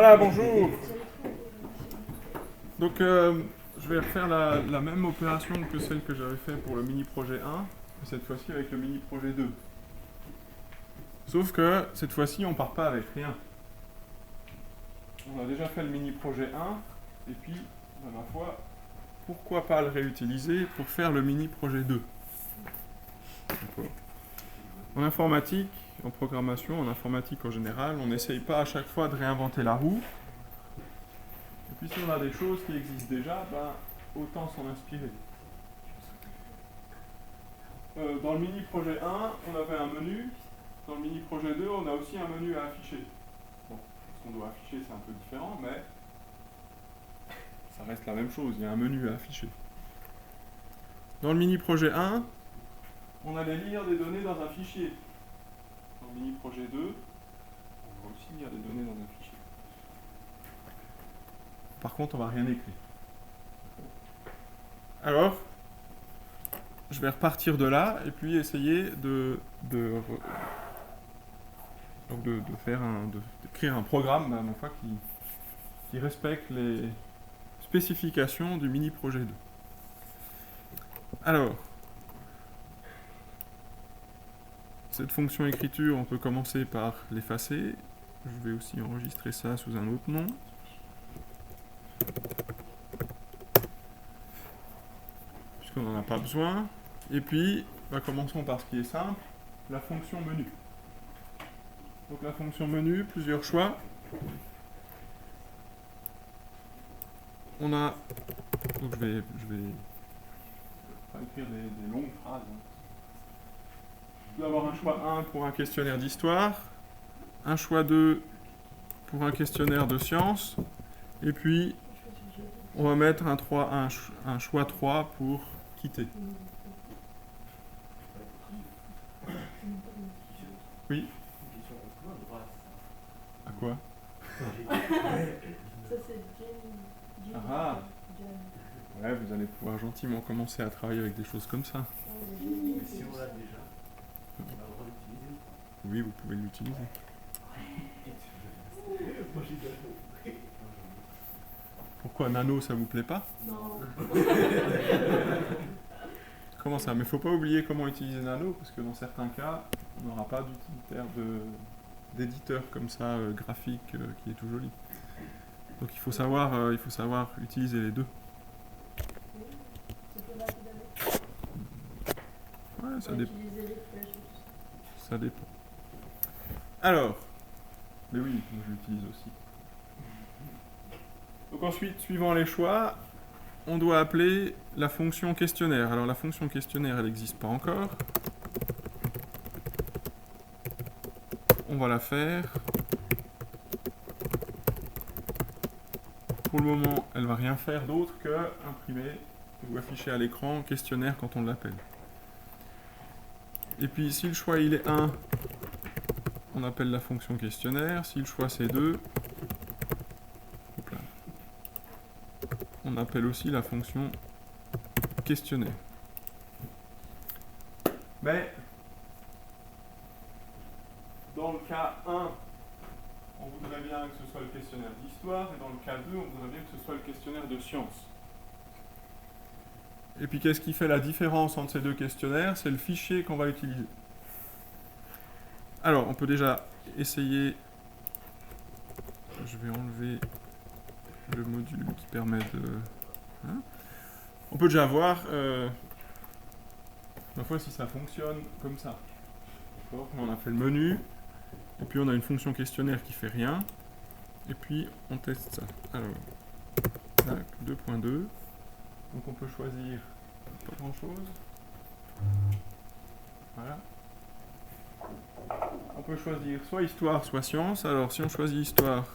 Voilà, bonjour. Donc, je vais refaire la même opération que celle que j'avais fait pour le mini-projet 1, cette fois-ci avec le mini-projet 2. Sauf que, cette fois-ci, on part pas avec rien. On a déjà fait le mini-projet 1, et puis, ma foi, pourquoi pas le réutiliser pour faire le mini-projet 2 ? En informatique, en programmation, en informatique en général, on n'essaye pas à chaque fois de réinventer la roue. Et puis si on a des choses qui existent déjà, ben, autant s'en inspirer. Dans le mini-projet 1, on avait un menu. Dans le mini-projet 2, on a aussi un menu à afficher. Bon, ce qu'on doit afficher, c'est un peu différent, mais ça reste la même chose, il y a un menu à afficher. Dans le mini-projet 1, on allait lire des données dans un fichier. Dans le mini-projet 2, on va aussi lire des données dans un fichier. Par contre, on ne va rien écrire. Alors, je vais repartir de là et puis essayer d'écrire un programme, ma foi, qui respecte les spécifications du mini-projet 2. Alors, cette fonction écriture, on peut commencer par l'effacer. Je vais aussi enregistrer ça sous un autre nom. Puisqu'on n'en a pas besoin. Et puis, commençons par ce qui est simple, la fonction menu. Donc la fonction menu, plusieurs choix. On a... Donc je vais pas écrire des longues phrases. Je vais avoir un choix 1 pour un questionnaire d'histoire, un choix 2 pour un questionnaire de sciences, et puis on va mettre un choix 3 pour quitter. Oui. À quoi? Ah. Ouais, vous allez pouvoir gentiment commencer à travailler avec des choses comme ça. Mais si on l'a déjà, on va le réutiliser. Oui, vous pouvez l'utiliser. Pourquoi Nano, ça vous plaît pas? Non. Comment ça? Mais faut pas oublier comment utiliser Nano, parce que dans certains cas, on n'aura pas d'utilitaire d'éditeur comme ça, graphique, qui est tout joli. Donc il faut savoir utiliser les deux. Ouais, ça dépend. Ça dépend. Alors, mais oui, moi je l'utilise aussi. Donc ensuite, suivant les choix, on doit appeler la fonction questionnaire. Alors la fonction questionnaire, elle n'existe pas encore. On va la faire. Pour le moment, elle ne va rien faire d'autre que imprimer ou afficher à l'écran questionnaire quand on l'appelle. Et puis si le choix il est 1, on appelle la fonction questionnaire. Si le choix c'est 2, on appelle aussi la fonction questionnaire. Mais dans le cas 1, on voudrait bien que ce soit le questionnaire d'histoire, et dans le cas 2, on voudrait bien que ce soit le questionnaire de sciences. Et puis qu'est-ce qui fait la différence entre ces deux questionnaires? C'est le fichier qu'on va utiliser. Alors, on peut déjà essayer... Je vais enlever le module qui permet de... On peut déjà voir, ma foi, si ça fonctionne comme ça. On a fait le menu, et puis on a une fonction questionnaire qui fait rien, et puis on teste ça. Alors, 2.2, donc on peut choisir pas grand chose. Voilà. On peut choisir soit histoire, soit science. Alors si on choisit histoire,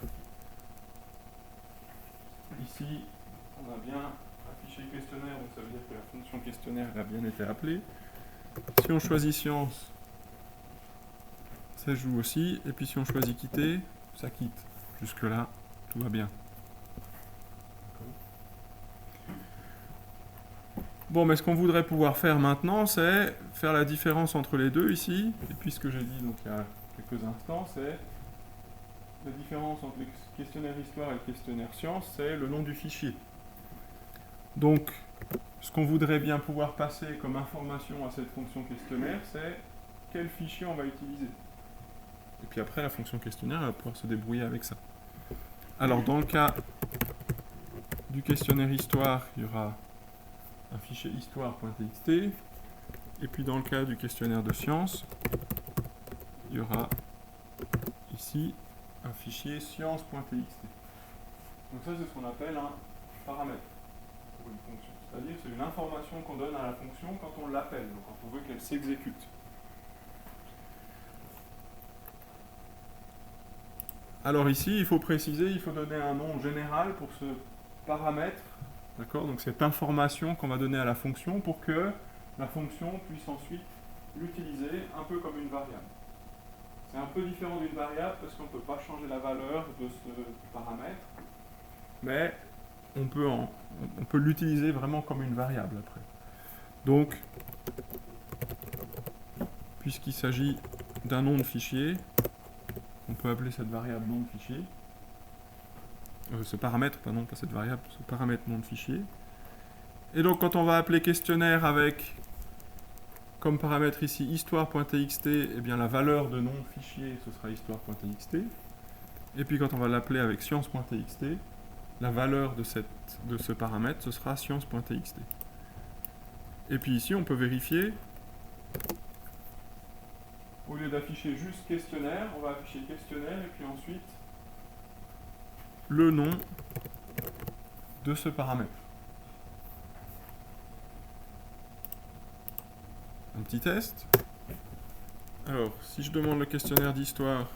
ici on a bien affiché le questionnaire, donc ça veut dire que la fonction questionnaire a bien été appelée. Si on choisit science, ça joue aussi, et puis si on choisit quitter, ça quitte. Jusque là, tout va bien. Bon, mais ce qu'on voudrait pouvoir faire maintenant, c'est faire la différence entre les deux ici, et puis ce que j'ai dit donc il y a quelques instants, c'est la différence entre le questionnaire histoire et le questionnaire science, c'est le nom du fichier. Donc, ce qu'on voudrait bien pouvoir passer comme information à cette fonction questionnaire, c'est quel fichier on va utiliser. Et puis après, la fonction questionnaire elle va pouvoir se débrouiller avec ça. Alors, dans le cas du questionnaire histoire, il y aura un fichier histoire.txt. Et puis dans le cas du questionnaire de sciences, il y aura ici un fichier science.txt. Donc ça, c'est ce qu'on appelle un paramètre pour une fonction. C'est-à-dire c'est une information qu'on donne à la fonction quand on l'appelle, donc quand on veut qu'elle s'exécute. Alors ici, il faut préciser, il faut donner un nom général pour ce paramètre, d'accord? Donc cette information qu'on va donner à la fonction pour que la fonction puisse ensuite l'utiliser un peu comme une variable. C'est un peu différent d'une variable parce qu'on ne peut pas changer la valeur de ce paramètre, mais on peut l'utiliser vraiment comme une variable après. Donc, puisqu'il s'agit d'un nom de fichier, on peut appeler cette variable nom de fichier. Ce paramètre, pardon, pas cette variable, ce paramètre nom de fichier. Et donc quand on va appeler questionnaire avec comme paramètre ici histoire.txt, eh bien la valeur de nom de fichier, ce sera histoire.txt. Et puis quand on va l'appeler avec science.txt, la valeur de ce paramètre, ce sera science.txt. Et puis ici, on peut vérifier, au lieu d'afficher juste questionnaire, on va afficher questionnaire et puis ensuite le nom de ce paramètre. Un petit test. Alors, si je demande le questionnaire d'histoire,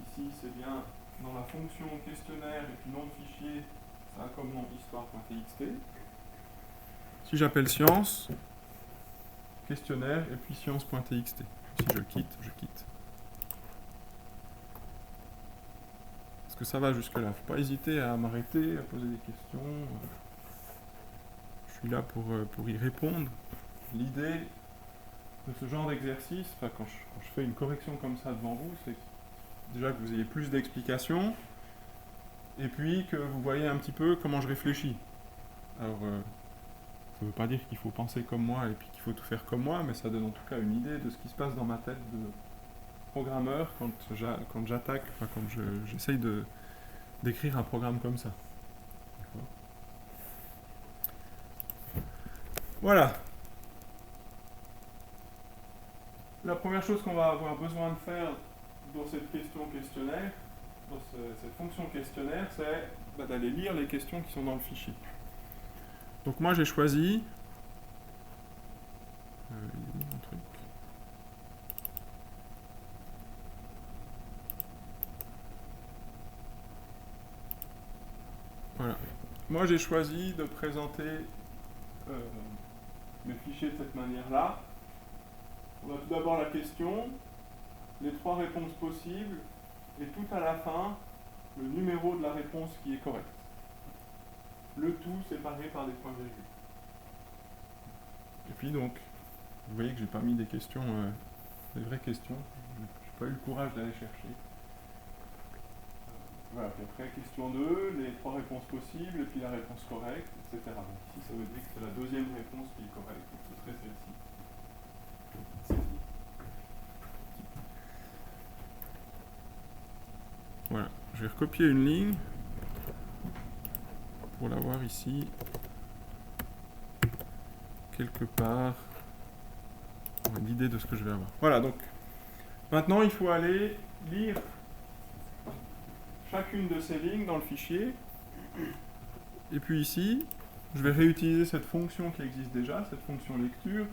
ici c'est bien dans la fonction questionnaire et puis nom de fichier, ça a comme nom histoire.txt. Si j'appelle science, questionnaire et puis science.txt. Si je quitte, je quitte. Est-ce que ça va jusque-là? Il ne faut pas hésiter à m'arrêter, à poser des questions. Je suis là pour y répondre. L'idée de ce genre d'exercice, enfin, quand je fais une correction comme ça devant vous, c'est déjà que vous ayez plus d'explications et puis que vous voyez un petit peu comment je réfléchis. Alors, ça ne veut pas dire qu'il faut penser comme moi et puis qu'il faut tout faire comme moi, mais ça donne en tout cas une idée de ce qui se passe dans ma tête de programmeur quand j'attaque, enfin quand j'essaye d'écrire un programme comme ça. Voilà. La première chose qu'on va avoir besoin de faire dans cette question questionnaire, dans cette fonction questionnaire, c'est d'aller lire les questions qui sont dans le fichier. Donc moi j'ai choisi un truc. Voilà. Moi j'ai choisi de présenter mes fichiers de cette manière-là. On a tout d'abord la question, les 3 réponses possibles, et tout à la fin, le numéro de la réponse qui est correcte. Le tout séparé par des points-virgules. Et puis donc, vous voyez que j'ai pas mis des questions, des vraies questions. Je n'ai pas eu le courage d'aller chercher. Voilà, puis après, question 2, les 3 réponses possibles, et puis la réponse correcte, etc. Donc ici, ça veut dire que c'est la deuxième réponse qui est correcte, donc ce serait celle-ci. Voilà, je vais recopier une ligne pour l'avoir ici, quelque part, pour une idée de ce que je vais avoir. Voilà, donc, maintenant il faut aller lire chacune de ces lignes dans le fichier, et puis ici, je vais réutiliser cette fonction qui existe déjà, cette fonction lecture.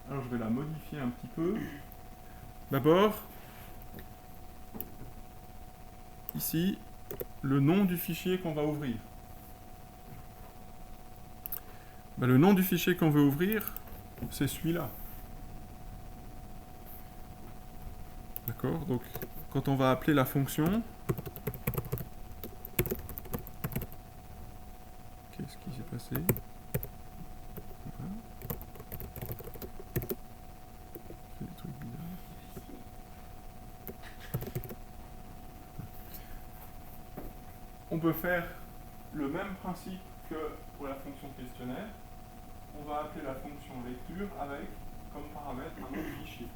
Alors je vais la modifier un petit peu. D'abord, ici, le nom du fichier qu'on va ouvrir. Ben, le nom du fichier qu'on veut ouvrir, c'est celui-là. D'accord? Donc, quand on va appeler la fonction, qu'est-ce qui s'est passé? Voilà. C'est des trucs bizarres. peut faire le même principe que pour la fonction questionnaire. On va appeler la fonction lecture avec comme paramètre un autre fichier.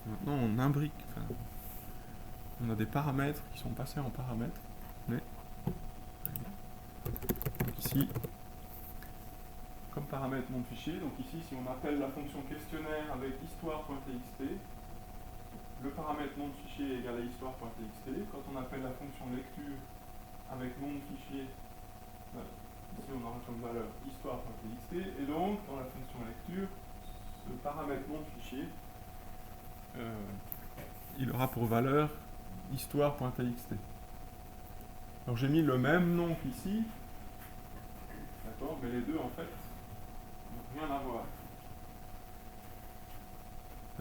Maintenant, on imbrique, on a des paramètres qui sont passés en paramètres, mais donc ici, comme paramètre nom de fichier, donc ici, si on appelle la fonction questionnaire avec histoire.txt, le paramètre nom de fichier est égal à histoire.txt. Quand on appelle la fonction lecture avec nom de fichier, ici on aura comme valeur histoire.txt, et donc dans la fonction lecture, ce paramètre nom de fichier, il aura pour valeur histoire.txt. Alors j'ai mis le même nom qu'ici, d'accord, mais les deux en fait n'ont rien à voir.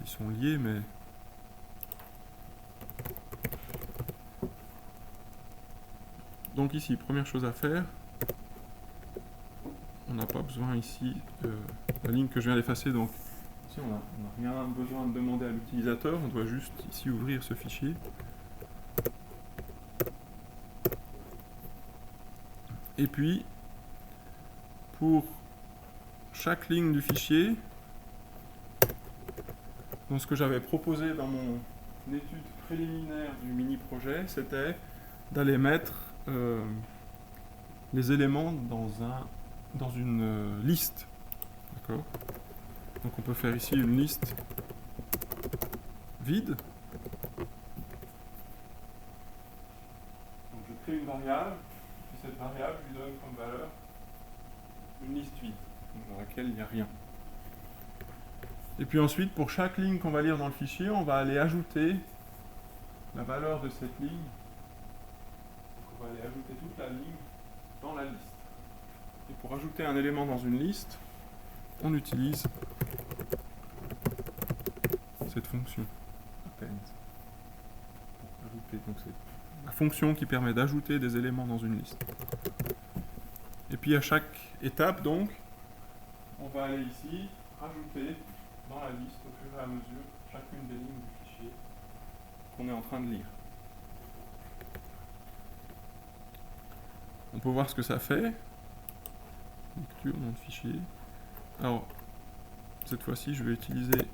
Ils sont liés, mais donc ici, première chose à faire, on n'a pas besoin ici de la ligne que je viens d'effacer, donc ici on n'a rien besoin de demander à l'utilisateur, on doit juste ici ouvrir ce fichier. Et puis, pour chaque ligne du fichier, donc ce que j'avais proposé dans mon étude préliminaire du mini-projet, c'était d'aller mettre les éléments dans une liste. D'accord ? Donc on peut faire ici une liste vide. Donc je crée une variable, et cette variable lui donne comme valeur une liste vide, dans laquelle il n'y a rien. Et puis ensuite, pour chaque ligne qu'on va lire dans le fichier, on va aller ajouter la valeur de cette ligne. Donc on va aller ajouter toute la ligne dans la liste. Et pour ajouter un élément dans une liste, on utilise cette fonction append. Pour ajouter, donc c'est la fonction qui permet d'ajouter des éléments dans une liste. Et puis à chaque étape, donc, on va aller ici rajouter dans la liste au fur et à mesure chacune des lignes du fichier qu'on est en train de lire. On peut voir ce que ça fait. Lecture, nom de fichier. Alors, cette fois-ci, je vais utiliser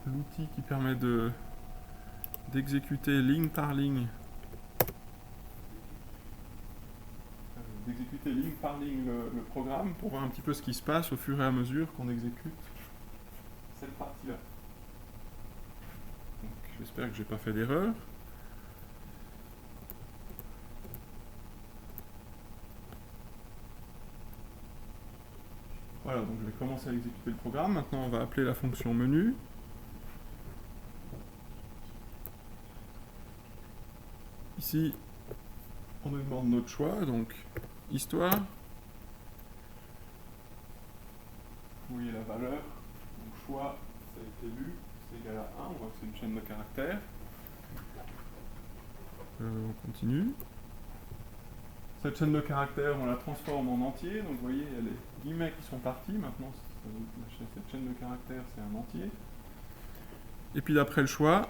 l'outil qui permet d'exécuter ligne par ligne. D'exécuter ligne par ligne le programme pour voir un petit peu ce qui se passe au fur et à mesure qu'on exécute cette partie-là. J'espère que j'ai pas fait d'erreur. Voilà, donc je vais commencer à exécuter le programme. Maintenant, on va appeler la fonction menu. Ici, on nous demande notre choix, donc histoire. Vous voyez la valeur. Donc choix, ça a été lu, c'est égal à 1. On voit que c'est une chaîne de caractères. On continue. Cette chaîne de caractères, on la transforme en entier. Donc vous voyez, il y a les guillemets qui sont partis. Maintenant, cette chaîne de caractères, c'est un entier. Et puis d'après le choix,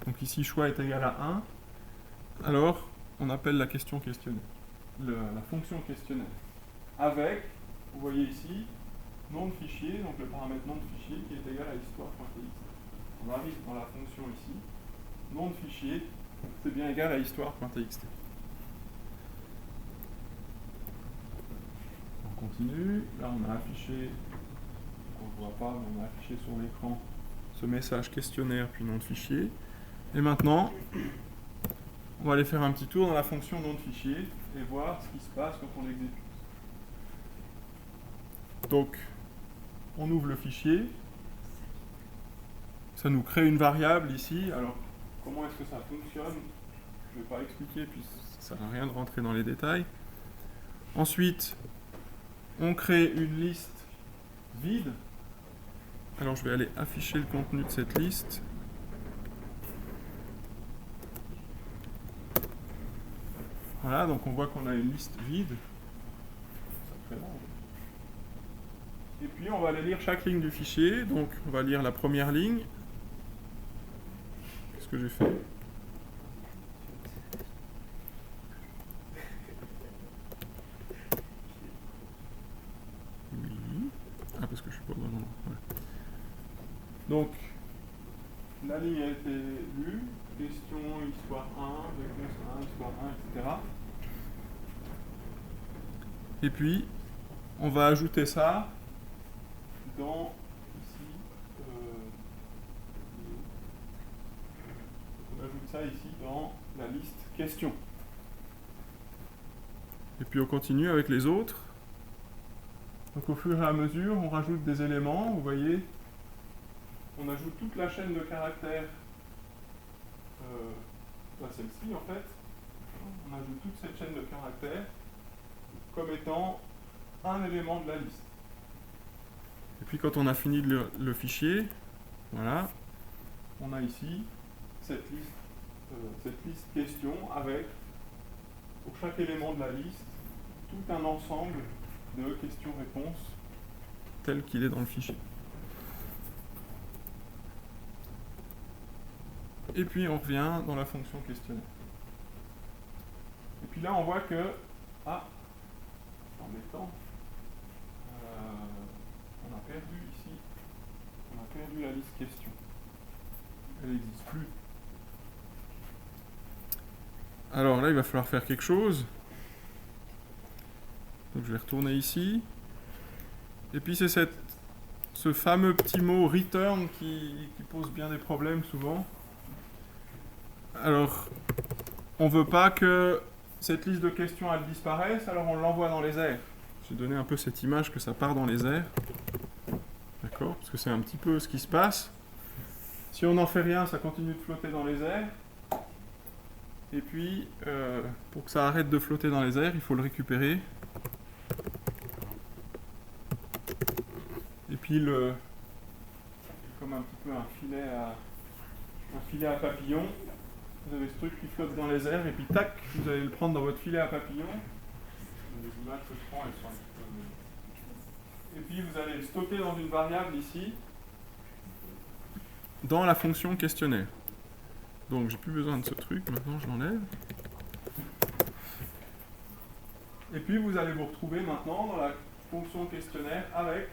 donc ici, choix est égal à 1. Alors, on appelle la question questionnaire, la fonction questionnaire. Avec, vous voyez ici, nom de fichier, donc le paramètre nom de fichier qui est égal à histoire.txt. On arrive dans la fonction ici, nom de fichier, c'est bien égal à histoire.txt. On continue, là on a affiché, on ne voit pas, mais on a affiché sur l'écran ce message questionnaire puis nom de fichier. Et maintenant, on va aller faire un petit tour dans la fonction nom de fichier et voir ce qui se passe quand on l'exécute. Donc, on ouvre le fichier, ça nous crée une variable ici. Alors, comment est-ce que ça fonctionne? Je ne vais pas expliquer, puis ça ne sert à rien de rentrer dans les détails. Ensuite, on crée une liste vide. Alors, je vais aller afficher le contenu de cette liste. Voilà, donc on voit qu'on a une liste vide. Et puis on va aller lire chaque ligne du fichier. Donc on va lire la première ligne. Qu'est-ce que j'ai fait? Donc, la ligne a été lue, question histoire 1, réponse 1, histoire 1, etc. Et puis, on va ajouter ça dans, ici, on ajoute ça ici dans la liste questions. Et puis on continue avec les autres. Donc au fur et à mesure, on rajoute des éléments, vous voyez, on ajoute toute la chaîne de caractères, celle-ci en fait, on ajoute toute cette chaîne de caractères comme étant un élément de la liste. Et puis quand on a fini le fichier, voilà, on a ici cette liste question avec, pour chaque élément de la liste, tout un ensemble de questions-réponses tel qu'il est dans le fichier. Et puis on revient dans la fonction questionnaire. Et puis là on voit que, c'est embêtant, on a perdu ici, on a perdu la liste question. Elle n'existe plus. Alors là il va falloir faire quelque chose. Donc je vais retourner ici. Et puis c'est ce fameux petit mot return qui pose bien des problèmes souvent. Alors, on ne veut pas que cette liste de questions elle disparaisse, alors on l'envoie dans les airs. J'ai donné un peu cette image que ça part dans les airs. D'accord ? Parce que c'est un petit peu ce qui se passe. Si on n'en fait rien, ça continue de flotter dans les airs. Et puis, pour que ça arrête de flotter dans les airs, il faut le récupérer. Et puis, comme un petit peu un filet à papillon, vous avez ce truc qui flotte dans les airs, et puis tac, vous allez le prendre dans votre filet à papillon. Les images que je prends, elles sont un petit peu... Et puis vous allez le stocker dans une variable ici, dans la fonction questionnaire. Donc j'ai plus besoin de ce truc, maintenant je l'enlève. Et puis vous allez vous retrouver maintenant dans la fonction questionnaire avec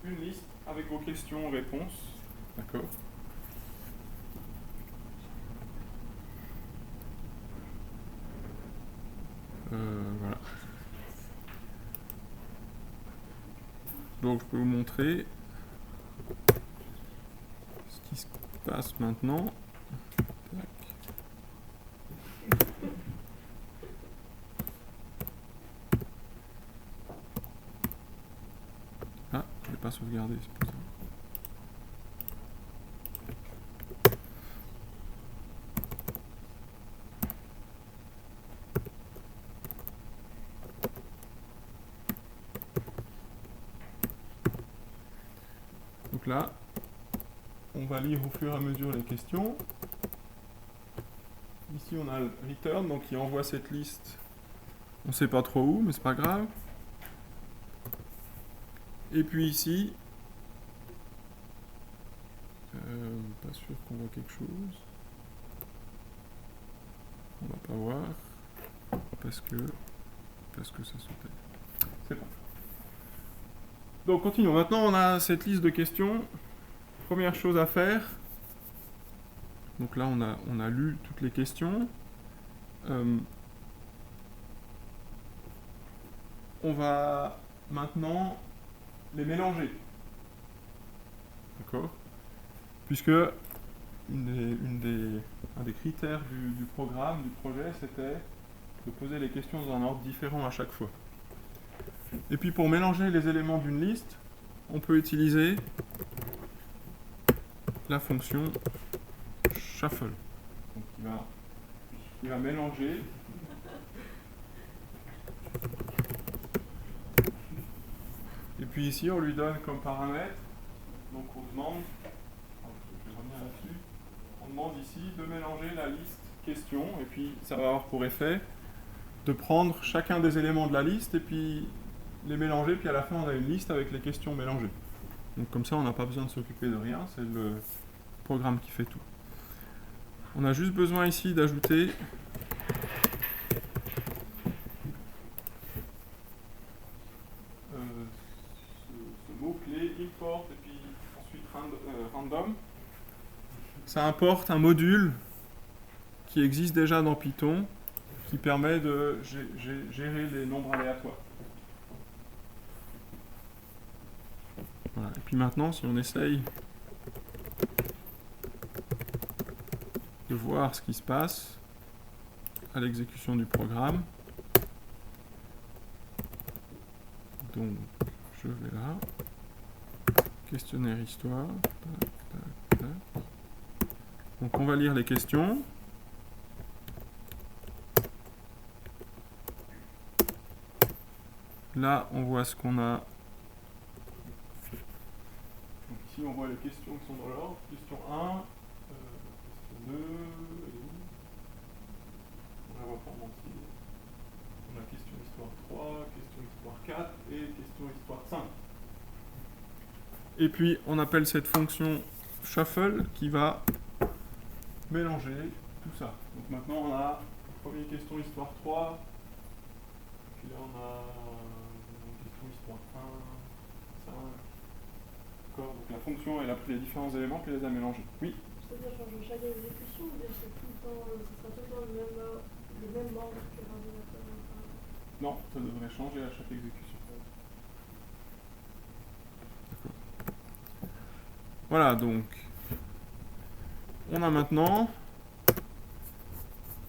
une liste avec vos questions-réponses. D'accord ? Voilà. Donc je peux vous montrer ce qui se passe maintenant. Tac. Ah, je ne l'ai pas sauvegardé, c'est pour ça. Donc là, on va lire au fur et à mesure les questions. Ici, on a le return, donc il envoie cette liste. On ne sait pas trop où, mais c'est pas grave. Et puis ici, pas sûr qu'on voit quelque chose. On va pas voir parce que ça sautait. C'est bon. Donc continuons. Maintenant, on a cette liste de questions. Première chose à faire. Donc là, on a lu toutes les questions. On va maintenant les mélanger. D'accord ? Puisque un des critères du programme, du projet, c'était de poser les questions dans un ordre différent à chaque fois. Et puis pour mélanger les éléments d'une liste, on peut utiliser la fonction shuffle. Donc il va mélanger et puis ici on lui donne comme paramètre, donc on demande, je vais revenir là-dessus, on demande ici de mélanger la liste question et puis ça va avoir pour effet de prendre chacun des éléments de la liste et puis les mélanger, puis à la fin on a une liste avec les questions mélangées. Donc comme ça on n'a pas besoin de s'occuper de rien, c'est le programme qui fait tout. On a juste besoin ici d'ajouter ce mot-clé import et puis suite random, ça importe un module qui existe déjà dans Python, qui permet de gérer les nombres aléatoires. Voilà. Et puis maintenant, si on essaye de voir ce qui se passe à l'exécution du programme, donc je vais là, questionnaire histoire, tac, tac, tac. Donc on va lire les questions. Là, on voit ce qu'on a. Donc ici, on voit les questions qui sont dans l'ordre. Question 1, question 2, on la voit pas en entier. On a question histoire 3, question histoire 4 et question histoire 5. Et puis, on appelle cette fonction shuffle qui va mélanger tout ça. Donc maintenant, on a première question histoire 3, puis là, on a question histoire 1, 5. D'accord, donc la fonction, elle a pris les différents éléments puis elle les a mélangés. Oui. C'est-à-dire changer chaque exécution ou bien c'est tout le temps, ce sera tout le temps le même ordre que l'ordinateur? Non, ça devrait changer à chaque exécution. D'accord. Voilà, donc on a maintenant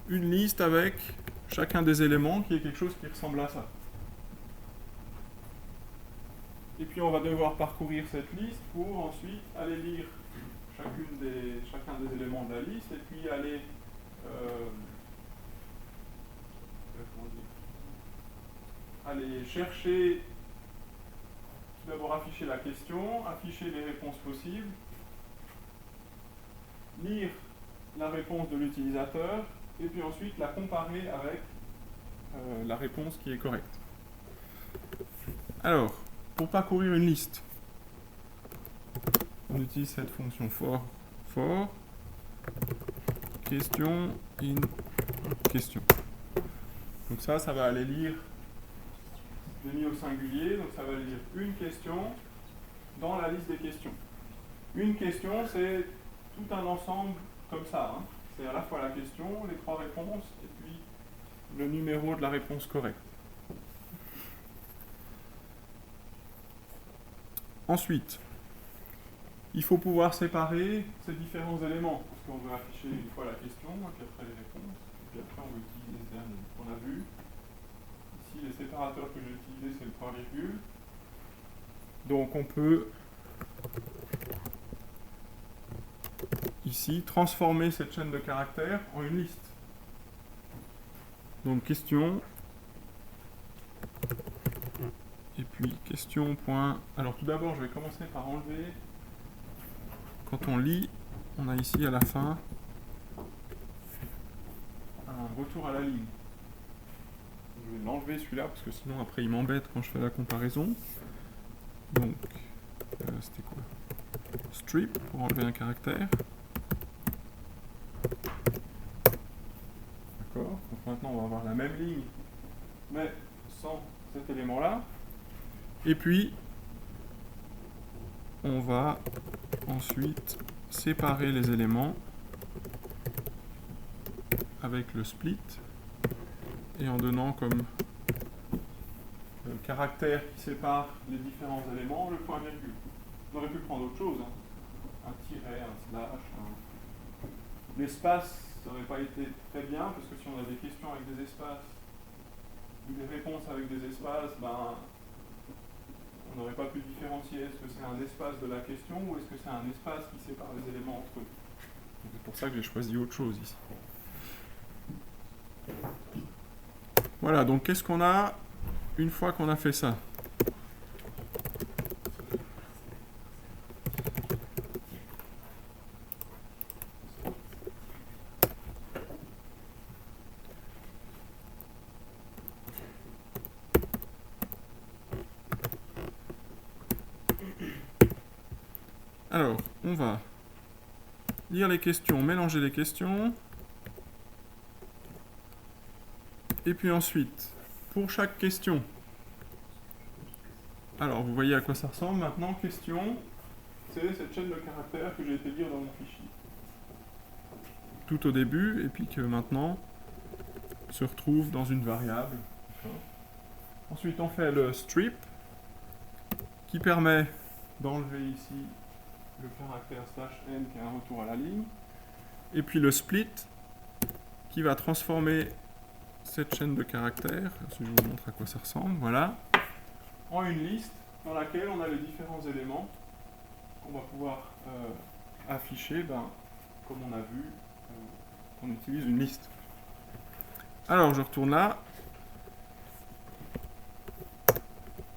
une liste avec chacun des éléments qui est quelque chose qui ressemble à ça. Et puis on va devoir parcourir cette liste pour ensuite aller lire chacun des éléments de la liste et puis aller chercher, tout d'abord afficher la question, afficher les réponses possibles, lire la réponse de l'utilisateur et puis ensuite la comparer avec la réponse qui est correcte. Alors, pour parcourir une liste, on utilise cette fonction for question in question. Donc ça va aller lire, c'est mis au singulier, donc ça va lire une question dans la liste des questions. Une question, c'est tout un ensemble comme ça. Hein. C'est à la fois la question, les trois réponses, et puis le numéro de la réponse correcte. Ensuite, il faut pouvoir séparer ces différents éléments, parce qu'on veut afficher une fois la question, et puis après les réponses, et puis après on veut utiliser ce dernier. On a vu, ici les séparateurs que j'ai utilisés, c'est le point virgule. Donc on peut, ici, transformer cette chaîne de caractères en une liste. Donc question, et puis question point. Alors tout d'abord, je vais commencer par enlever. Quand on lit, on a ici à la fin un retour à la ligne. Je vais l'enlever celui-là parce que sinon après il m'embête quand je fais la comparaison. Donc, c'était quoi? Strip pour enlever un caractère. D'accord. Donc maintenant on va avoir la même ligne, mais sans cet élément-là. Et puis, on va ensuite séparer les éléments avec le split et en donnant comme caractère qui sépare les différents éléments le point virgule. On aurait pu prendre autre chose, hein. Un tiret, un slash, l'espace, ça n'aurait pas été très bien parce que si on a des questions avec des espaces ou des réponses avec des espaces, ben on n'aurait pas pu différencier est-ce que c'est un espace de la question ou est-ce que c'est un espace qui sépare les éléments entre eux. C'est pour ça que j'ai choisi autre chose ici. Voilà, donc qu'est-ce qu'on a une fois qu'on a fait ça? Alors, on va lire les questions, mélanger les questions. Et puis ensuite, pour chaque question, alors vous voyez à quoi ça ressemble maintenant, question. c'est cette chaîne de caractères que j'ai été lire dans mon fichier. Tout au début, et puis que maintenant se retrouve dans une variable. Ensuite, on fait le strip, qui permet d'enlever ici le caractère /n qui est un retour à la ligne. Et puis le split, qui va transformer cette chaîne de caractères, si je vous montre à quoi ça ressemble, voilà, en une liste dans laquelle on a les différents éléments qu'on va pouvoir afficher, comme on a vu, on utilise une liste. Alors, je retourne là.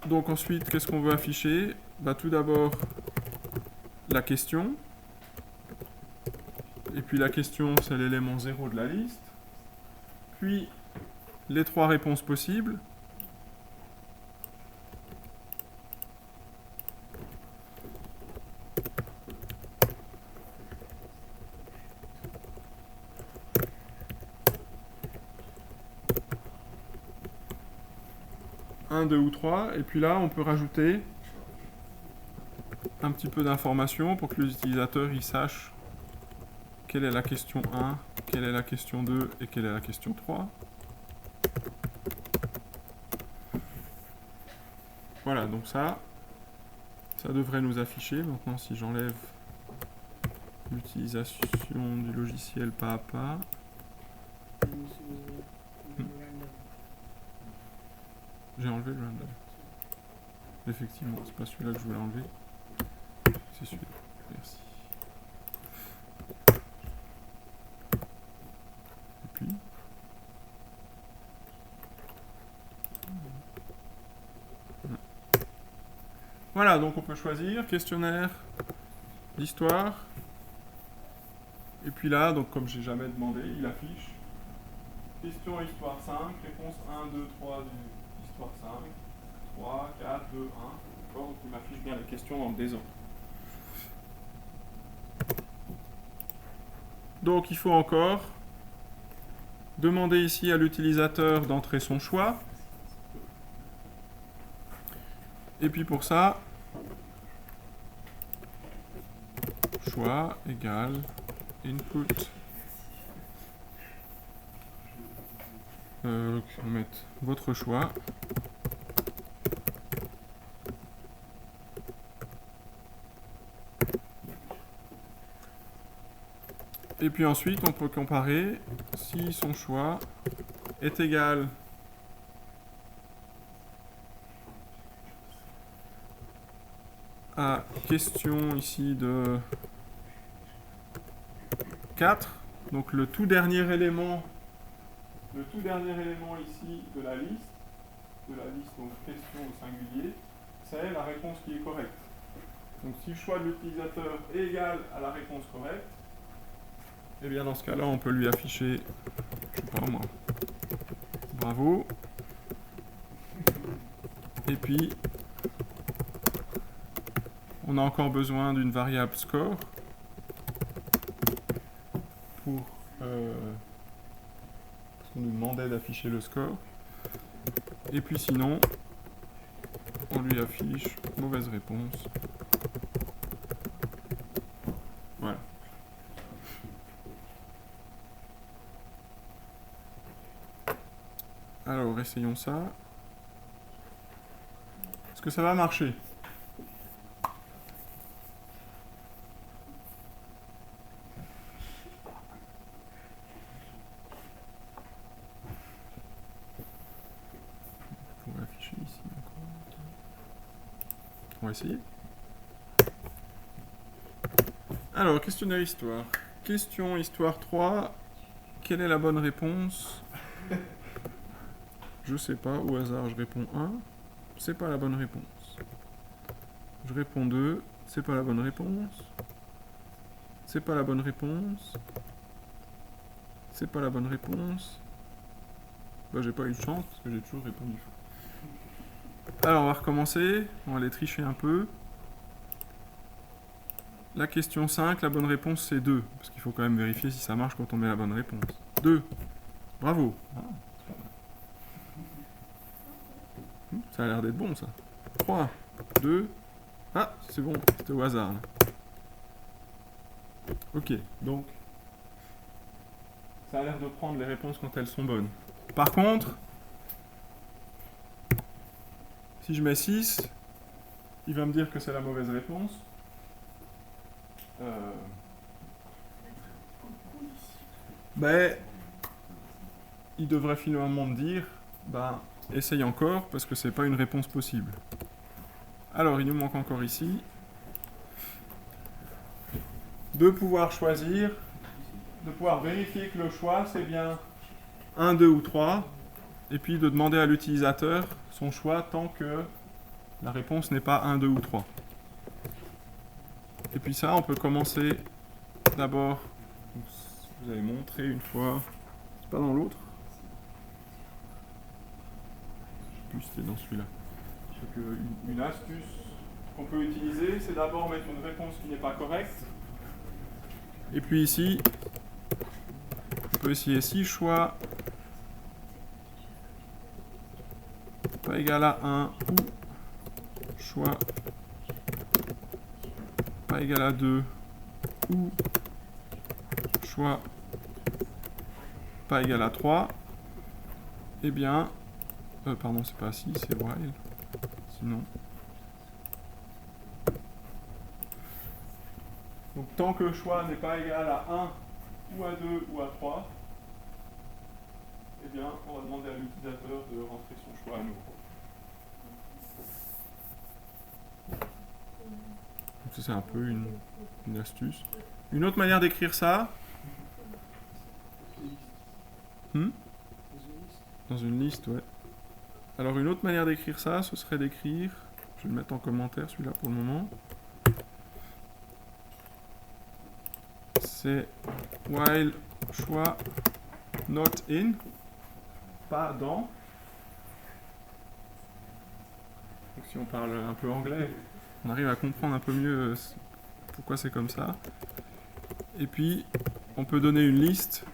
Donc ensuite, qu'est-ce qu'on veut afficher? Tout d'abord, la question. Et puis la question, c'est l'élément 0 de la liste. Puis, les 3 réponses possibles. Un, 2 ou 3. Et puis là, on peut rajouter un petit peu d'informations pour que les utilisateurs ils sachent quelle est la question 1, quelle est la question 2 et quelle est la question 3. Voilà, donc ça devrait nous afficher. Maintenant, si j'enlève l'utilisation du logiciel pas à pas. J'ai enlevé le random. Effectivement, c'est pas celui-là que je voulais enlever. C'est celui-là. Merci. Et puis. Voilà, donc on peut choisir questionnaire, l'histoire. Et puis là, donc comme j'ai jamais demandé, il affiche question histoire 5, réponse 1, 2, 3 du histoire 5, 3, 4, 2, 1. D'accord, donc il m'affiche bien les questions dans le désordre. Donc il faut encore demander ici à l'utilisateur d'entrer son choix. Et puis pour ça, choix égale input. On va mettre votre choix. Et puis ensuite, on peut comparer si son choix est égal à question ici de 4. Donc le tout dernier élément ici de la liste donc question au singulier, c'est la réponse qui est correcte. Donc si le choix de l'utilisateur est égal à la réponse correcte, et bien dans ce cas-là, on peut lui afficher, je sais pas moi, bravo. Et puis, on a encore besoin d'une variable score pour parce qu'on nous demandait d'afficher le score. Et puis sinon, on lui affiche mauvaise réponse. Voilà. Alors, essayons ça. Est-ce que ça va marcher? On va afficher ici encore. On va essayer. Alors, questionnaire histoire. Question histoire 3. Quelle est la bonne réponse? Je sais pas, au hasard je réponds 1, c'est pas la bonne réponse. Je réponds 2, c'est pas la bonne réponse. C'est pas la bonne réponse. C'est pas la bonne réponse. J'ai pas eu de chance parce que j'ai toujours répondu faux. Alors on va recommencer, on va aller tricher un peu. La question 5, la bonne réponse c'est 2, parce qu'il faut quand même vérifier si ça marche quand on met la bonne réponse. 2, bravo. Ça a l'air d'être bon ça. 3, 2, ah c'est bon, c'était au hasard là. Ok, donc ça a l'air de prendre les réponses quand elles sont bonnes. Par contre, si je mets 6, il va me dire que c'est la mauvaise réponse. Ben, il devrait finalement me dire, ben, essaye encore, parce que c'est pas une réponse possible. Alors, il nous manque encore ici de pouvoir choisir, de pouvoir vérifier que le choix c'est bien 1, 2 ou 3, et puis de demander à l'utilisateur son choix tant que la réponse n'est pas 1, 2 ou 3. Et puis ça, on peut commencer d'abord, vous avez montré une fois, c'est pas dans l'autre, je sais plus si c'était dans celui-là. Une astuce qu'on peut utiliser, c'est d'abord mettre une réponse qui n'est pas correcte. Et puis ici, on peut essayer si choix pas égal à 1 ou choix pas égal à 2 ou choix pas égal à 3, eh bien, pardon, c'est pas si, c'est while, sinon. Donc tant que le choix n'est pas égal à 1 ou à 2 ou à 3, eh bien, on va demander à l'utilisateur de rentrer son choix à nouveau. Donc ça, c'est un peu une astuce. Une autre manière d'écrire ça, dans une liste, ouais. Alors une autre manière d'écrire ça, ce serait d'écrire, je vais le mettre en commentaire celui-là pour le moment, c'est while choix not in, pas dans. Donc si on parle un peu anglais, on arrive à comprendre un peu mieux pourquoi c'est comme ça. Et puis, on peut donner une liste.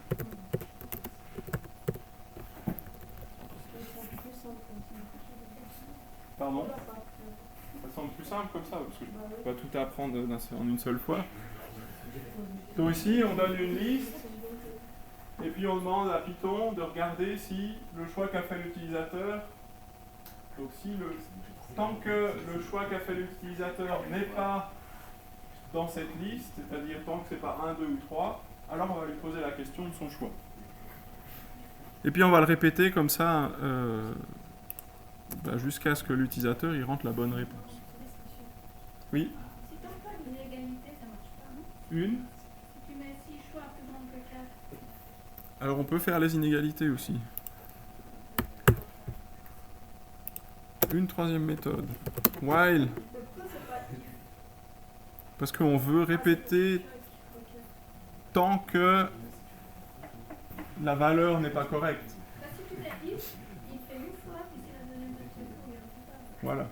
Pardon ? Ça semble plus simple comme ça, parce que je ne peux pas tout apprendre en une seule fois. Donc ici, on donne une liste, et puis on demande à Python de regarder si le choix qu'a fait l'utilisateur, donc si tant que le choix qu'a fait l'utilisateur n'est pas dans cette liste, c'est-à-dire tant que c'est pas 1, 2 ou 3, alors on va lui poser la question de son choix. Et puis on va le répéter comme ça jusqu'à ce que l'utilisateur il rentre la bonne réponse. Oui ? Si tu n'as pas une égalité, ça marche pas, non ? Une ? Si tu mets 6 choix plus grands que 4. Alors on peut faire les inégalités aussi. Une troisième méthode. While. Parce qu'on veut répéter tant que la valeur n'est pas correcte. Si tu mets if, il fait une fois, puis c'est la deuxième fois, il refait pas. Voilà,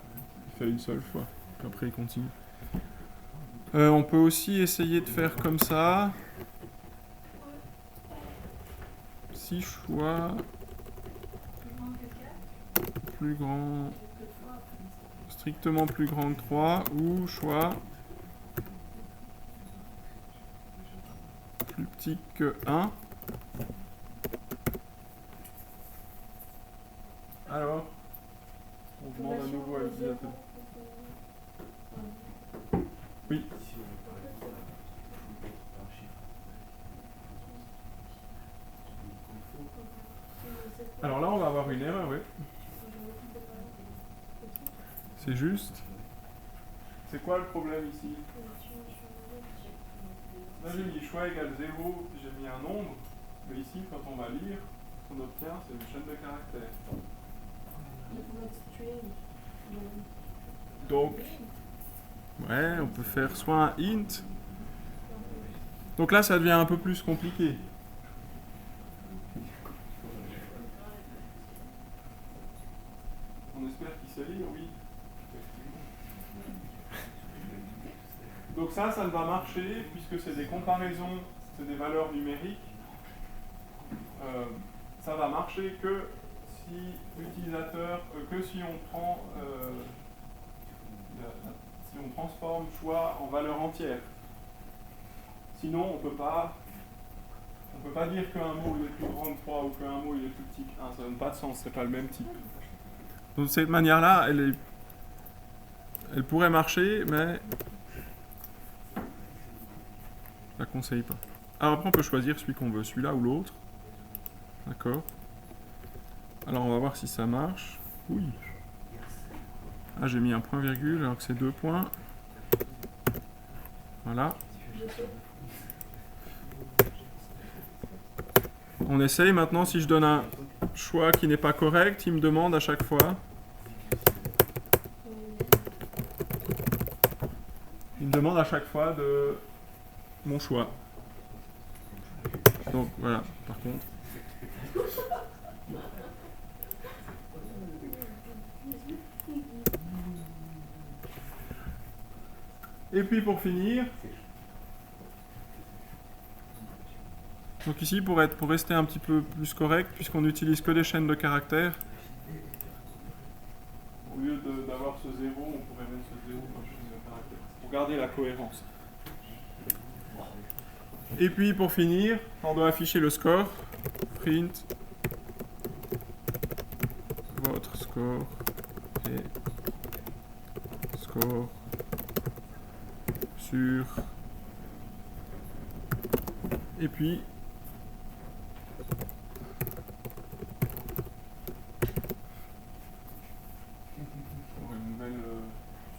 il fait une seule fois. Puis après il continue. On peut aussi essayer de faire comme ça. 6 choix plus grand, strictement plus grand que 3, ou choix plus petit que 1. Alors, on demande à nouveau à l'utilisateur. Oui. Alors là, on va avoir une erreur, oui. C'est juste. C'est quoi le problème ici? Là, j'ai mis choix égale 0, puis j'ai mis un nombre. Mais ici, quand on va lire, ce qu'on obtient, c'est une chaîne de caractères. Donc, ouais, on peut faire soit un int. Donc là, ça devient un peu plus compliqué. On espère qu'il sait lire, oui. Donc ça ne va marcher puisque c'est des comparaisons, c'est des valeurs numériques. Ça va marcher que si l'utilisateur, que si on prend, si on transforme choix en valeur entière. Sinon, on peut pas dire qu'un mot il est plus grand que 3 ou qu'un mot il est plus petit que 1. Ça donne pas de sens, c'est pas le même type. Donc de cette manière-là, elle pourrait marcher, mais je la conseille pas. Alors après, on peut choisir celui qu'on veut, celui-là ou l'autre. D'accord. Alors on va voir si ça marche. Oui. Ah, j'ai mis un point virgule alors que c'est 2 points. Voilà. On essaye maintenant. Si je donne un choix qui n'est pas correct, il me demande à chaque fois. Il me demande à chaque fois de mon choix. Donc voilà, par contre. Et puis pour finir, donc ici pour rester un petit peu plus correct, puisqu'on n'utilise que des chaînes de caractères, au lieu d'avoir ce 0, on pourrait mettre ce 0 comme chaîne de caractères, pour garder la cohérence. Et puis pour finir, on doit afficher le score, print votre score et score sur, et puis on a une nouvelle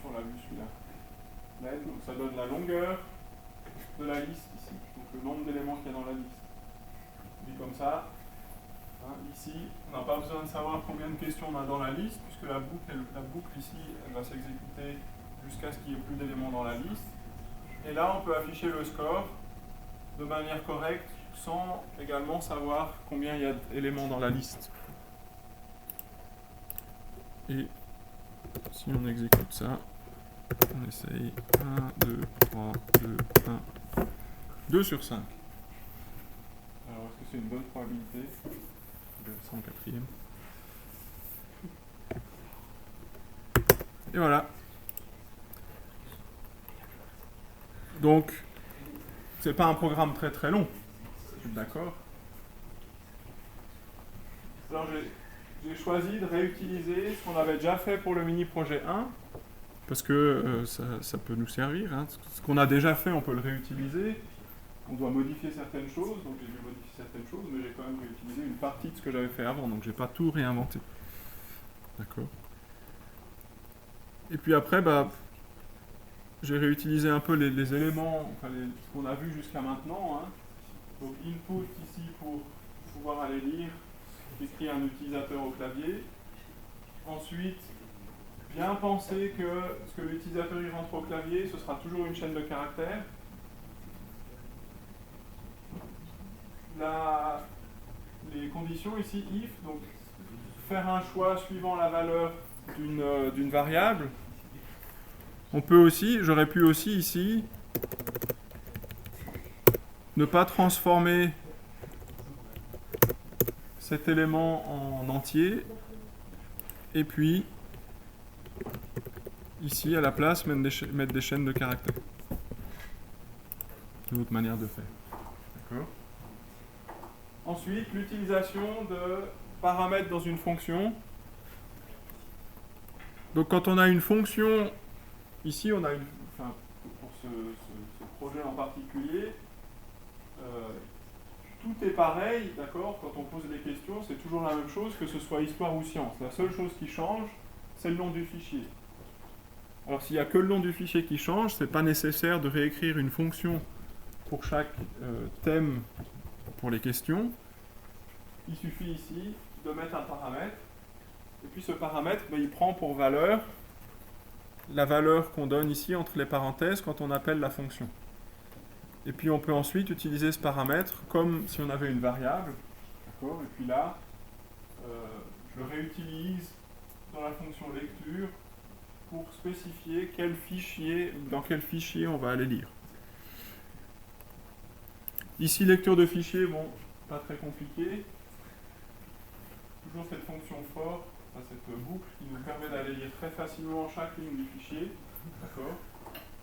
sur la vue celui-là. Donc ça donne la longueur de la liste ici, donc le nombre d'éléments qu'il y a dans la liste. Et comme ça, hein, ici, on n'a pas besoin de savoir combien de questions on a dans la liste, puisque la boucle ici, elle va s'exécuter jusqu'à ce qu'il n'y ait plus d'éléments dans la liste. Et là, on peut afficher le score de manière correcte, sans également savoir combien il y a d'éléments dans la liste. Et si on exécute ça, on essaye 1, 2, 3, 2, 1, 2 sur 5. Alors, est-ce que c'est une bonne probabilité? Je vais faire ça en quatrième. Et voilà. Donc, c'est pas un programme très très long. D'accord. Alors, j'ai choisi de réutiliser ce qu'on avait déjà fait pour le mini-projet 1, parce que ça peut nous servir. Hein. Ce qu'on a déjà fait, on peut le réutiliser. On doit modifier certaines choses, donc j'ai dû modifier certaines choses, mais j'ai quand même réutilisé une partie de ce que j'avais fait avant, donc j'ai pas tout réinventé. D'accord. Et puis après, j'ai réutilisé un peu les éléments, enfin ce qu'on a vu jusqu'à maintenant. Hein. Donc input ici pour pouvoir aller lire ce qu'écrit un utilisateur au clavier. Ensuite, bien penser que ce que l'utilisateur y rentre au clavier, ce sera toujours une chaîne de caractères. Les conditions ici, if, donc faire un choix suivant la valeur d'une variable. On peut aussi, j'aurais pu aussi ici, ne pas transformer cet élément en entier, et puis ici à la place mettre des chaînes de caractères. C'est une autre manière de faire. D'accord ? Ensuite, l'utilisation de paramètres dans une fonction. Donc quand on a une fonction, ici on a pour ce projet en particulier, tout est pareil, d'accord, quand on pose les questions, c'est toujours la même chose, que ce soit histoire ou science. La seule chose qui change, c'est le nom du fichier. Alors s'il n'y a que le nom du fichier qui change, ce n'est pas nécessaire de réécrire une fonction pour chaque thème pour les questions. Il suffit ici de mettre un paramètre, et puis ce paramètre, il prend pour valeur la valeur qu'on donne ici entre les parenthèses quand on appelle la fonction. Et puis on peut ensuite utiliser ce paramètre comme si on avait une variable. D'accord ? Et puis là, je le réutilise dans la fonction lecture pour spécifier dans quel fichier on va aller lire. Ici, lecture de fichier, bon, pas très compliqué. Toujours cette fonction for, cette boucle qui nous permet d'aller lire très facilement chaque ligne du fichier. D'accord ?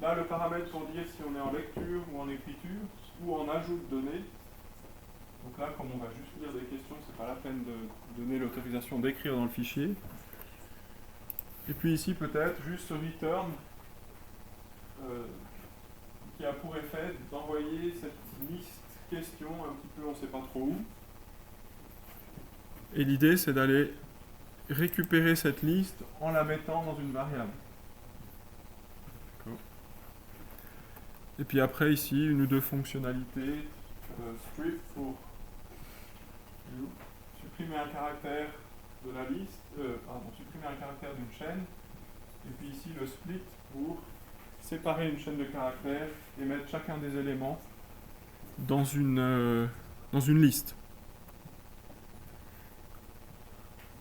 là, le paramètre pour dire si on est en lecture ou en écriture ou en ajout de données. Donc là, comme on va juste lire des questions, c'est pas la peine de donner l'autorisation d'écrire dans le fichier. Et puis ici, peut-être, juste ce return qui a pour effet d'envoyer cette liste question un petit peu, on ne sait pas trop où. Et l'idée, c'est d'aller récupérer cette liste en la mettant dans une variable. Et puis après, ici, une ou deux fonctionnalités. Strip pour supprimer un caractère de la liste, supprimer un caractère d'une chaîne. Et puis ici, le split pour séparer une chaîne de caractères et mettre chacun des éléments dans une liste.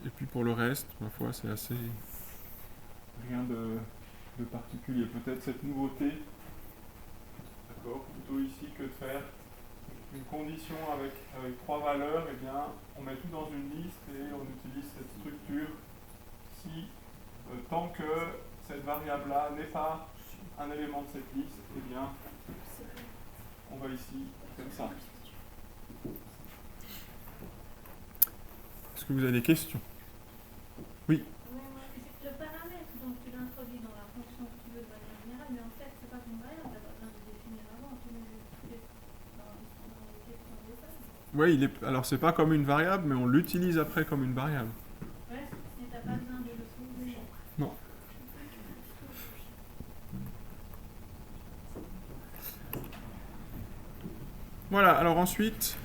Et puis pour le reste, ma foi, c'est assez rien de particulier. Peut-être cette nouveauté, d'accord, plutôt ici que de faire une condition avec 3 valeurs, eh bien, on met tout dans une liste et on utilise cette structure si, tant que cette variable-là n'est pas un élément de cette liste, eh bien, on va ici comme ça. Est-ce que vous avez des questions? Oui. Le paramètre, donc tu l'introduis dans la fonction que tu veux de manière générale, mais en fait, c'est pas une variable, tu as besoin de définir avant, tu mets dans les questions de ça. Oui, alors c'est pas comme une variable, mais on l'utilise après comme une variable. Ouais, mais t'as pas besoin de le soulever. Non. Voilà, alors ensuite,